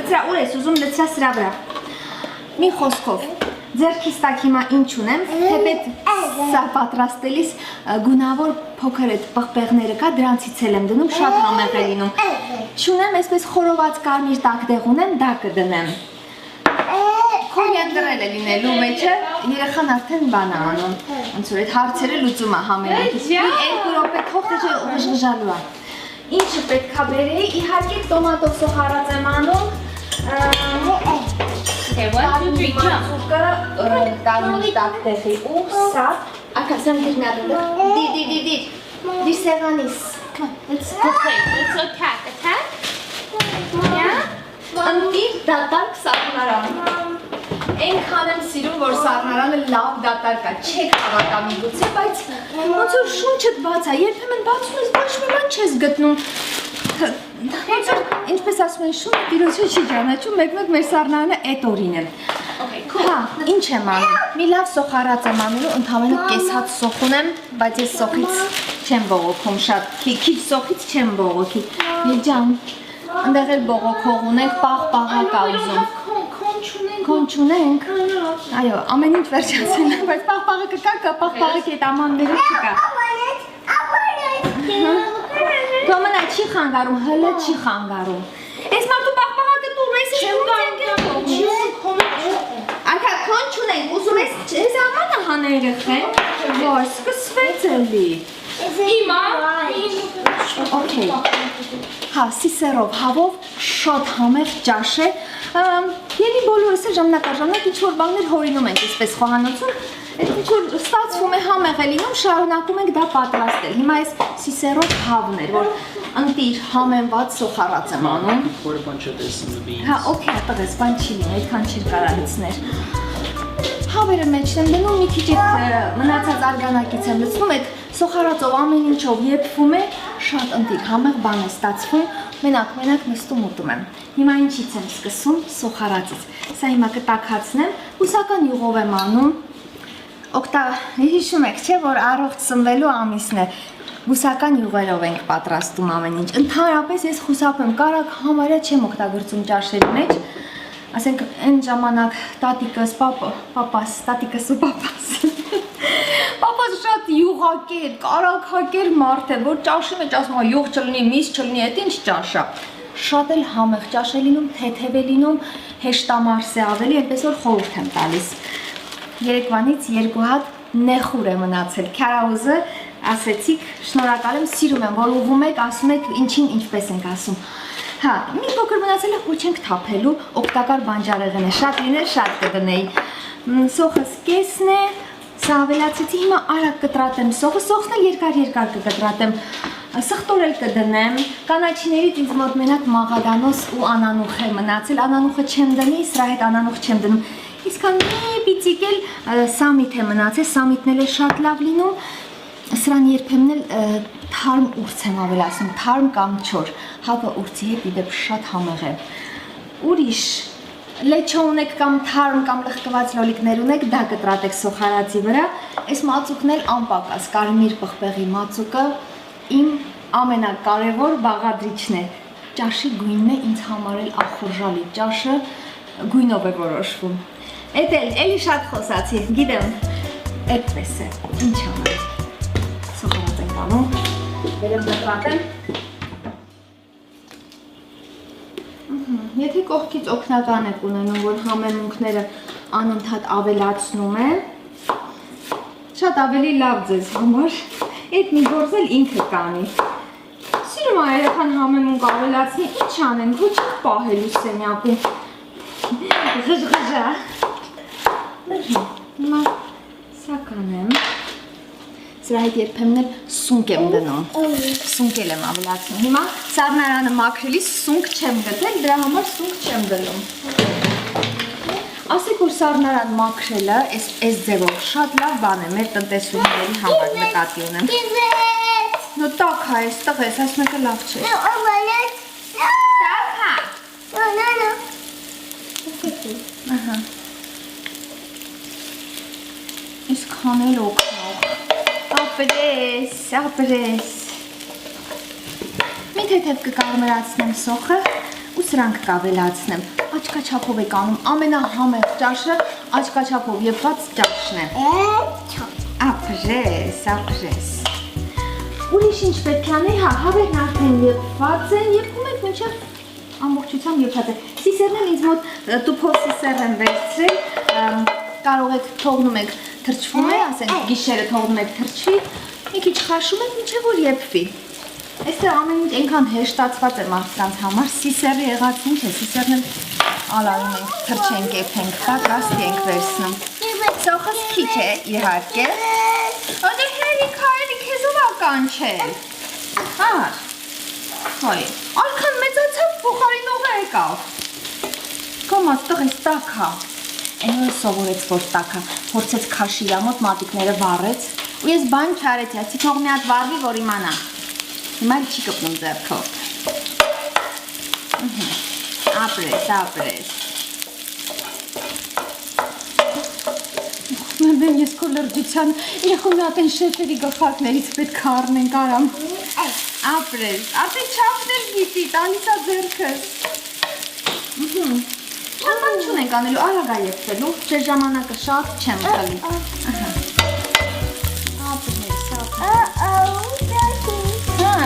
լցրա, ուր ես ուզում լցրա սրա վրա։ Մի խոսքով, ձեռքիս տակ հիմա ինչ ունեմ, թեպետ սա պատրաստելիս գունավոր փոքր այդ պղպեղները կա, դրանցից էլ եմ դնում, շատ համեղ է լինում։ Չունեմ, այսպես խորոված կարմիր տակդեղ ունեմ, դա կդնեմ։ Կորիանդրել է լինելու մեջը, երեխան արդեն բան է անում, ոնց որ այդ հարցերը լուծում է համենայնքից։ Երկու րոպե թողնի ղժղժալու է։ Ինչը պետք է բերեի, իհարկե տոմատով սոխարած եմ անում։ Okay, 1, 2, 3, jump. Կարմիր տակդեղի ու սա, ակասեմ դիրնարը, դիր սեղանիս։ Let's attack. Yeah? Ընտիր դատարկ սառնարան։ Այնքան եմ սիրում, որ սառնարանը լավ դատարկ է, չեք հավատա միգուցե, բայց ոնց որ շունչդ բաց է, երբեմն բացում ես ոչ մի բան չես գտնում։ Ոնց որ ինչպես ասում են շունը տիրոջը չի ճանաչում, մեկ-մեկ մեր սառնարանը էդ օրին է։ Հա, ինչ եմ անում։ Մի լավ սոխարած եմ անելու, ընդհանրապես կես հատ սոխ ունեմ, բայց ես սոխից չեմ բողոքում շատ, քիչ սոխից չեմ բողոքի։ Ջան, այնտեղ էլ բողոքող ունենք, պաղ-պաղա կա ուզում։ Քոն չունենք։ Այո, ամեն ինչ վերջացել է, բայց պաղ-պաղը կկա, պաղ-պաղը կետ ամանները չկա։ Դոմնա չի խանգարում, հլը չի խանգարում։ Այս մարդու պաղ-պաղը կտուրում, ես Ակա, քոն չունենք, ուզում ես ամանը հանե երեխեն, որ սկսվեց էլի։ Հիմա, Okay. Հա, սիսերով, հավով, շատ համեղ ճաշ է։ Եվի բոլորս է ժամանակաժամանակ ինչ-որ բաներ հորինում ենք այսպես խոհանոցում, ինչ-որ ստացվում է համեղ է լինում, շարունակում ենք դա պատրաստել։ Հիմա այս սիսերով հավն էր, որ ընտիր համենված սոխարած եմ անում։ Հա, օքեյ, տղես, բան չի լինի, այդքան չի կարա լցներ։ Հավերը մեջ եմ դնում, մի քիչ մնացած արգանակից եմ լցնում, այդ սոխարածով ամեն ինչով եփվում է, շատ ընտիր համեղ բան է ստացվում, մենակ նստում ուտում եմ։ Հիմա ինչից եմ սկսում, սոխարածից։ Սա հիմա կտաքացնեմ, հուսական յուղով եմ անում։ Հիշում եք, չէ, որ առողջ սնվելու ամիսն է։ Հուսական յուղերով ենք պատրաստում ամեն ինչ։ Ընդհանրապես ես խուսափեմ, կարակ համարյա չեմ օգտագործում ճաշերի մեջ։ Ասենք այն ժամանակ տատիկս ու պապաս Պապաս շատ յուղակեր, կարակակեր մարդ է, որ ճաշի մեջ ասում է յուղ չլինի, միս չլինի, այդ ինչ ճաշ է։ Շատ էլ համեղ ճաշ է լինում, թեթև է լինում, հեշտամարս է ավելի, այնպես որ խորհուրդ եմ տալիս։ Երեկվանից 2 հատ նեխուր է մնացել, քարաուզը ասեցիք, շնորհակալ եմ, սիրում եմ, որ ուղում եք, ասում եք ինչին ինչպես ենք ասում։ Հա, մի փոքր մնացել է, ոչ ենք թափելու, օգտակար բանջարեղեն է, շատ լիներ, շատ կդնեի։ Սոխս կեսն է, սա ավելացեցի, հիմա արագ կտրատեմ սոխը, սոխն էլ երկար կկտրատեմ, սխտորել կդնեմ, կանաչիներից ինձ մոտ մենակ մաղադանոս ու անանուխ է մնացել, անանուխը չեմ դնի, սրա հետ անանուխ չեմ դնում, իսկ մի պիծիկ էլ սամիթ է մնացել, սամիթն էլ է շատ լավ լինում, սրան երբեմն էլ թարմ ուրց եմ ավելացնում, թարմ կամ չոր, հավը ուրցի հետ իդեպ շատ համեղ է։ Ուրիշ, լեչո ունեք կամ թարմ կամ լխկված լոլիկներ ունեք, դա կտրատեք սոխարածի վրա, այս մածուկն էլ անպակաս, կարմիր պղպեղի մածուկը իմ ամենակարևոր բաղադրիչն է։ Ճաշի գույնն է ինձ համար էլ ախորժալի, ճաշը գույնով է որոշվում։ Էդ էլի շատ խոսացի, գիտեմ, այդպես է, ինչ անել։ Սոխարած ենք անում, վերեմ կտրատեմ։ Եթե կողքից օգնական եք ունենում, որ համեմունքները անընդհատ ավելացնում է, շատ ավելի լավ ձեզ համար, այդ մի գործ էլ ինքը կանի։ Սիրում է երեխան համեմունք ավելացնի, ինչ անեն, ոչ ենք պահելու սենյակում։ Ղժղժա։ Հիմա սա կանեմ։ Սրա հետ երբեմն էլ սունկ եմ դնում, սունկ էլ եմ ավելացնում, հիմա սառնարանը մաքրելիս սունկ չեմ գտել, դրա համար սունկ չեմ դնում։ Ասեք, որ սառնարան մաքրելը այս ձևով շատ լավ բան է, մեր տնտեսուհիների համար նկատի ունեմ։ Նո տաք է, այս տղես, այս մեկը լավ չէ։ Տաք է։ Իսկ հանել օգնող։ Ապրես։ Մի թեթև կկարմրացնեմ սոխը ու սրանք կավելացնեմ։ աչքաչափով եք անում, ամենահամեղ ճաշը աչքաչափով եփված ճաշն է։ Ապրես։ Ուրիշ ինչ պետք է անել, հա, հավերն արդեն եփված են, եփում եք մինչև ամբողջությամբ եփած է։ Սիսերն ինձ մոտ տուփով սիսեր են վերցրել, կարող եք թողնում եք թրջվում է, ասենք գիշերը թողնում եք թրջվի, մի քիչ խաշում եք մինչև որ եփվի։ Այստեղ ամեն ինչ այնքան հեշտացված է մարդկանց համար, սիսերը եղած ինչ է, սիսերն էլ ալարում ենք, թրջենք, եփենք, պատրաստ ենք վերցնում։ Սոխս քիչ է, իհարկե։ Ոնե հերիք, հեզով ականչել։ Հար։ Հայ, արքան մեծացավ, փոխարինողը եկավ։ Կոմաց տղես տակա։ Այնուր սովորեց, որ տակա, փորձեց քաշի իրամոտ մատիկները վառեց, ու ես բան չարեցի, ասի թող մի հատ վառվի, որ իմանա։ Հիմա չի կպնում ձեռքով։ Ապրես։ Մեմ ես քո լրջության, երեխու մի հատ են շեֆերի գլխարկներից պետք է առնենք արամ։ Ապրես, արդեն չափնել գիտի, տալիս ա ձեռքս։ Չան չունենք անելու, արագ ա եփվելու, ձեր ժամանակը շատ չեմ տալի։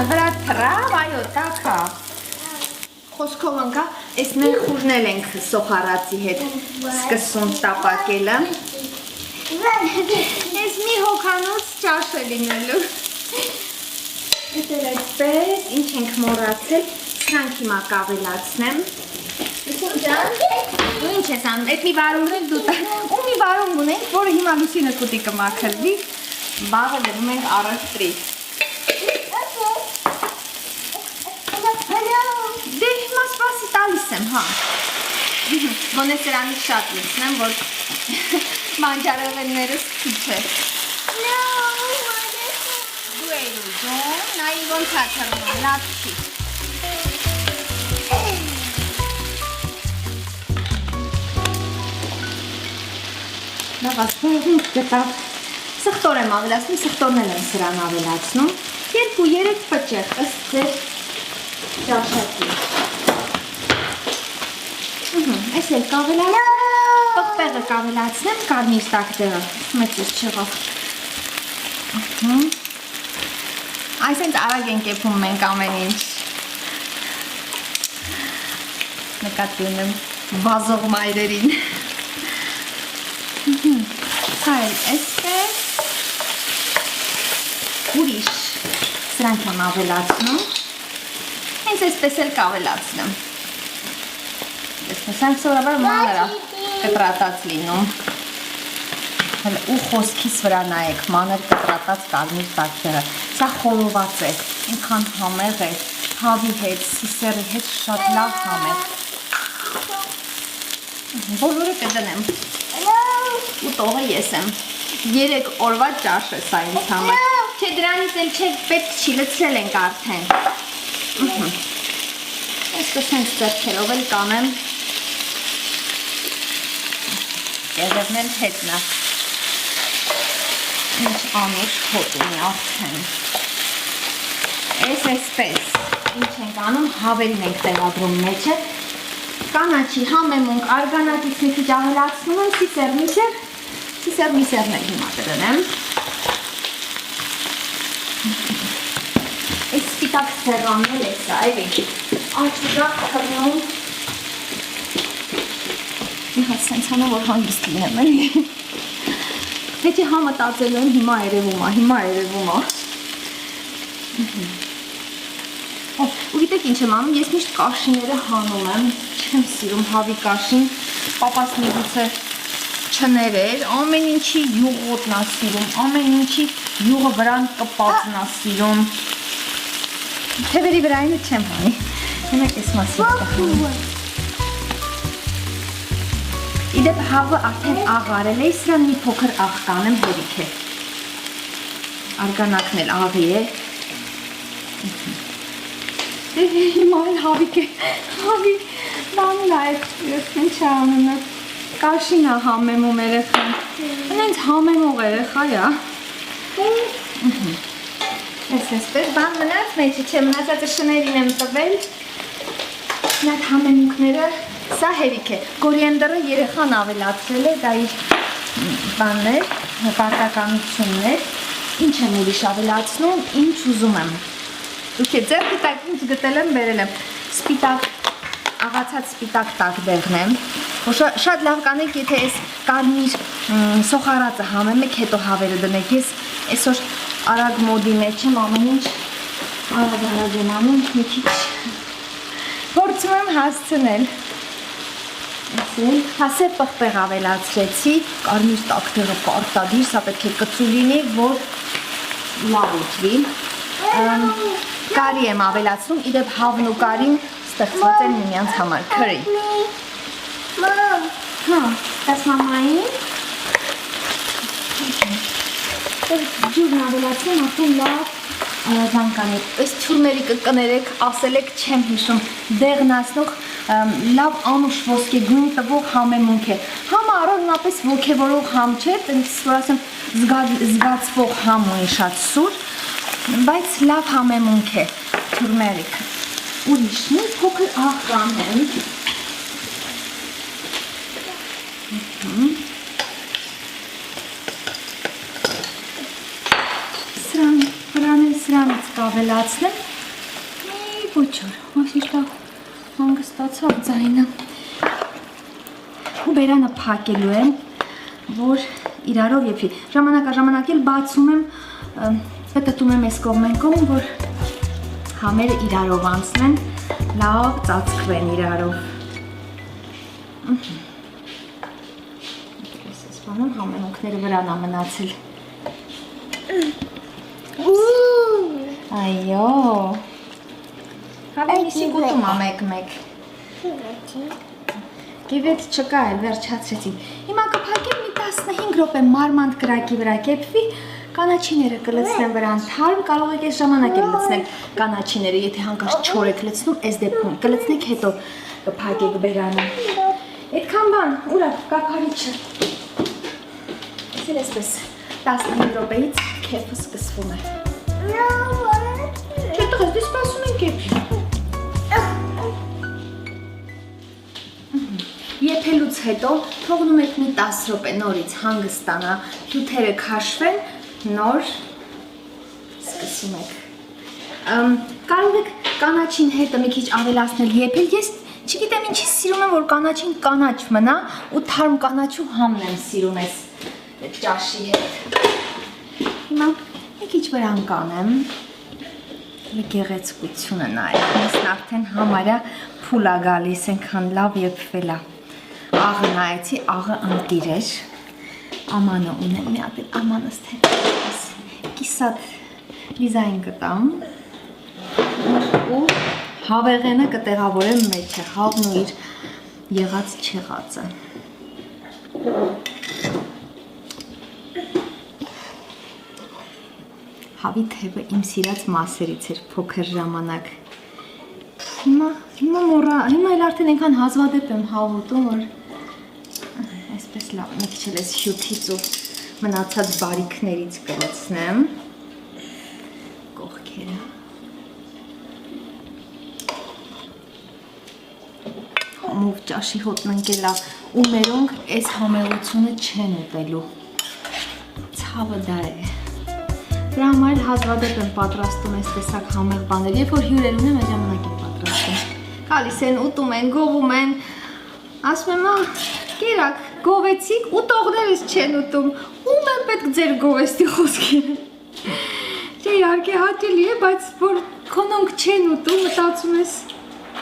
Վրա թրավ, այո, տակա։ Խոսքով ընկա, ես մեր խուրնել ենք սոխարացի հետ սկսում տապակելը։ Ես մի հոգանոց ճաշ է լինելու։ Ես էլ այդպես, ինչ ենք մոռացել, սրանք հիմա կավելացնեմ։ Լուսին ջան, դու ինչ ես անում, այդ մի վարունգն էլ դու տա, ու մի վարունգ ունենք, որը հիմա Լուսինը կուտի կմաքրվի, բաղը դնում ենք առևտրի։ Դե հիմա սպասի տալիս եմ, հա։ Ոնե սրանից շատ լցնեմ, որ մանջարեղեններս քիչ է։ Դու էի ուզում, նայի ոնց ա թռնում, լավ չի։ Լավ ասում գտավ, սխտոր եմ ավելացնում, սխտորն եմ սրան ավելացնում, 2-3 պճեղ ըստ ձեր ճաշակի։ Այս էլ կավելացնեմ, պղպեղը կավելացնեմ, կարմիր տակտեղը, մեծուս չեղավ։ Այսենց արագ ենք եփում մենք ամեն ինչ։ Նկատի ունեմ վազող մայրերին։ Սա էլ էսպես, ուրիշ, սրանք եմ ավելացնում, հենց էսպես էլ կավելացնեմ, սրանք սովորաբար մաներա կտրատած լինում, ու խոսքիս վրա նայեք, մաներ կտրատած կարմիր տակերը, սա խորոված է, ինքան համեղ է, հավի հետ, սիսերի հետ շատ լավ համեղ, բոլորը կդնեմ, ու տողը ես եմ, 3 օրվա ճաշ է սա ինձ համար, չէ դրանից էլ չէ պետք չի լցրել ենք արդեն, այսպես հենց ձեռքերով էլ կանեմ, Եզևն էլ հետնա, ինչ անուշ հոտ ունի արդեն, ես այսպես, ինչ ենք անում, հավերին ենք տեղադրում մեջը, կանաչի համեմունք արգանատից մի քիչ ավելացնում եմ, սիսեր միսերն էլ հիմա կդնեմ, այս սպիտակ սեղանն է սա, էլի, աչուժակ թռնում, մի հատ սենց հանով որ հանգիստ լինեմ էլի, հետի համը տածելու եմ հիմա երևում ա, ու գիտեք ինչ եմ անում, ես միշտ կաշիները հանում եմ, չեմ սիրում հավի կաշին, պապաս միգուցե չներեր, ամեն ինչի յուղոտն ա սիրում, ամեն ինչի յուղը վրան կպածն ա սիրում, թևերի վրայինը չեմ հանի, հենակ ես մասիվ կհանում, իդեպ հավը արդեն աղարել է, սրան մի փոքր աղ կանեմ հերիք է, արգանակն էլ աղի է, հիմա էլ հավիք է, հավիք, բանն այդ, ինչ անունը, կաշին է համեմում երեխան, հենց համեմող երեխա է, այսպես բան մնաց մեջի չէ, մնացածը շներին եմ տվել, նայդ համեմունքները Սա հերիք է։ Կորիենդրը երեխան ավելացրել է, դա իր բաններ, պարտականություններ։ Ինչ եմ ուրիշ ավելացնում, ինչ ուզում եմ։ Դուք ձեռքի տակ ինձ գտել եմ, բերել եմ։ Սպիտակ, աղացած սպիտակ տակ դեղն եմ։ Շատ լավ կանեք, եթե այս կարմիր սոխարածը համեմ եք, հետո հավերը դնեք։ Ես այսօր արագ մոդի մեջ եմ, ամեն ինչ արագ եմ անում, մի քիչ փորձում եմ հասցնել։ Հասե պղպեղ ավելացրեցի, կարմիր տակտեղը պարտադիր, սա պետք է կծու լինի, որ լավ ուտվի։ Կարի եմ ավելացնում, իդեպ հավն ու կարին ստեղծված են միմյանց համար, քրի։ Mom. Հա, տաս մամային։ Ջուրն ավելացնում, արդեն լավ բան կանեք, այս թյուրմերի կներեք, ասել եք, չեմ հիշում, դեղնացնող, լավ անուշ ոսկեգույն տվող համեմունք է։ Համը առանձնապես ոգևորող համ չէ, տենց որ ասեմ զգացվող համ ունի շատ սուր, բայց լավ համեմունք է թյուրմերիկը։ Ուրիշն է, փոքր աղ կանեմ։ Սրանից կավելացնեմ, ոչոր, մասիշտավ հանգստացավ ձայնը, ու բերանը պակելու եմ, որ իրարով եփի, ժամանակ էլ բացում եմ, պտտում եմ ես կողմեն կողմ, որ համերը իրարով անցնեն, լավ ծածկվեն իրարով, ես բանում համենունքները վրան ամնացել, Այո, հավենիսի գուտում ամեկ-մեկ, գիվետ չկա էլ վերջացրեցի, հիմա կպակեմ մի 15 ռոպե մարմանդ կրակի վրա կեպվի, կանաչիները կլցնեմ վրան թարմ, կարող եք ես ժամանակ եմ լցնել կանաչիները, եթե հանկարծ չոր եք լցնում, այս դեպքում կլցնեք հետո կպակեք բերանը, այդքան բան, ուրա կապարիչը, սել էսպես 15 ռոպեից կեփը սկսվում է Չետղ ես դի սպասում են կեպի Եփելուց հետո թողնում եք մի 10 րոպե նորից հանգստանա, հյութերը քաշվեն, նոր սկսում եք Կարող եք կանաչին հետը մի քիչ ավելացնել եփել, ես չգիտեմ ինչի սիրում եմ, որ կանաչին կանաչ մնա ու թարմ կանաչու համն եմ սիրում ես ճաշի հետ Հիմա մի քիչ վրան կանեմ գեղեցկությունը նայեք, ես արդեն համարյա փուլ է գալիս, այնքան լավ եփվել է Աղը նայեցի, աղը ընտիր էր Ամանը ունեմ, մի հատ էլ ամանս թեպս Կիսատ դիզայն կտամ ու հավեղենը կտեղավորեմ մեջը, հավն ու իր եղած չեղածը Հավի թևը իմ սիրած մասերից էր փոքր ժամանակ Հիմա էլ արդեն այնքան հազվադեպ եմ հավոտում, որ այսպես լավ, մի քիչ էլ ես հյութից ու մնացած բարիքներից կլցնեմ կողքերը Համով ճաշի հոտն ընկելա ու մերոնք այս համեղությունը չեն ուտելու Ցավը դա է Դրա համար հազվադեպ եմ պատրաստում այս տեսակ համեղ բաներ, երբ որ հյուրեր ունեմ, այդ ժամանակ եմ պատրաստում Գալիս են, ուտում են, գովում են, ասում եմ, կերակ, գովեցիք, ուտողներս չեն ուտում, ում են պետք ձեր գովեստի խոսքերը Չէ, իհարկե հաճելի է, բայց որ քոնոնք չեն ուտում, մտածում ես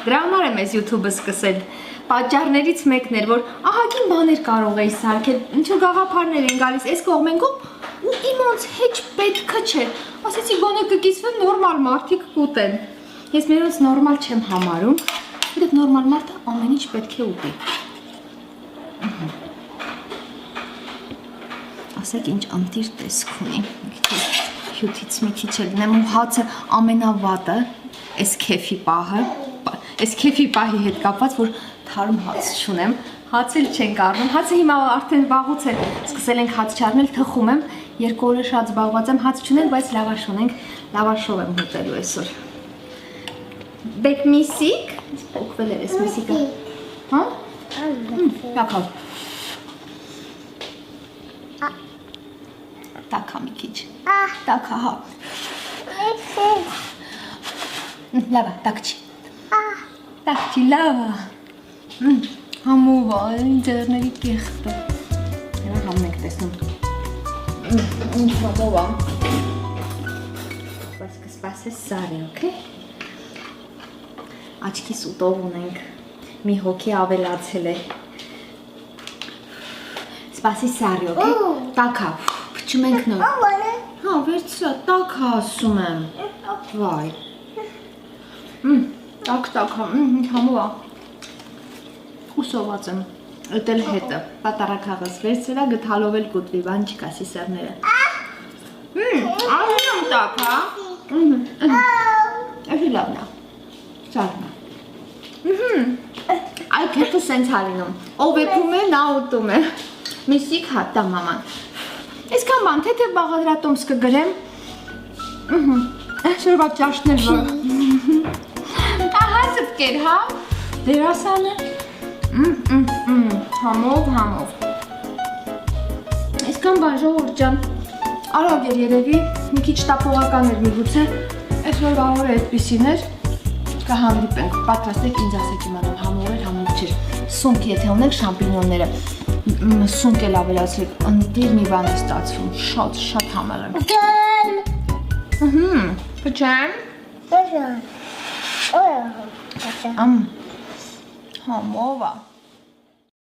Դրա համար եմ ես YouTube-ը սկսել Պատճառներից մեկն էր, որ ահագին բաներ կարող էի սարքել, ինչ-որ գաղափարներ են գալիս, այս կողմեն կողմ ու իմ ոնց հեչ պետքը չէ, ասեցի գոնե կկիսվեն նորմալ մարդիկ կուտեն Ես մերոնց նորմալ չեմ համարում, որտեղ նորմալ մարդը ամեն ինչ պետք է ուտի Ասեք ինչ ընտիր տեսք ունի, հյութից մի քիչ էլ նեմ ու հացը ամենավատը, այս քեֆի պահը, այս քեֆի պահի հետ կապված, որ թարմ հաց չունեմ, հաց էլ չենք առնում, հացը հիմա արդեն վաղուց է սկսել ենք հաց չառնել, թխում եմ, 2 օրը շատ զբաղված եմ, հաց չունենք, բայց լավաշ ունենք, լավաշով եմ ուտելու այսօր։ Բեք միսիկ, փոքվել էր այս միսիկը։ Հա? Տակա։ Տակա մի քիչ։ Տակա, հա։ Լավ, տակչի։ Տակչի, լավ։ Համով է, ինձերների կեղտը։ Երա համն ենք տեսնում։ Համով է։ Բայց կսպասես սարի, օքեյ։ Աչքի սուտով ունենք, մի հոգի ավելացել է։ Սպասի սարի, օքեյ։ Տակա, փչում ենք նոր։ Հա, վերցրա, տակա ասում եմ։ Վայ։ Տակա, համով է։ Ուսոված եմ, էտել հետը, պատարակաղս վերցրա, գթալով էլ կուտվի, բան չկա սիսարները։ Անում եմ տակա։ Էշի լավն է, սարն է։ Այ կետը սենց հարինում, ով էպում է, նա ուտում է։ Միսիկ հատա մաման։ Իսկան բան, թեթև բաղադրատոմս կգրեմ։ Շորվա ճաշներ որ։ Ահա զպկեր, հա, դերասան է։ Համով։ Իսկան բան ժողոր ճան, արագ էր երևի, մի քիչ տապողական էր միգուցե, այսօրվա օրը այդպիսին էր, կհանդիպենք, պատրաստեք ինձ ասեք իմանամ, համով էր, համով չէր, սունկ եթե ունեք շամպինյոնները, սունկ էլ ավելացրեք, ընտիր մի բան է ստացվում, շատ համեղ եմ։ Պչեմ։ Համով է։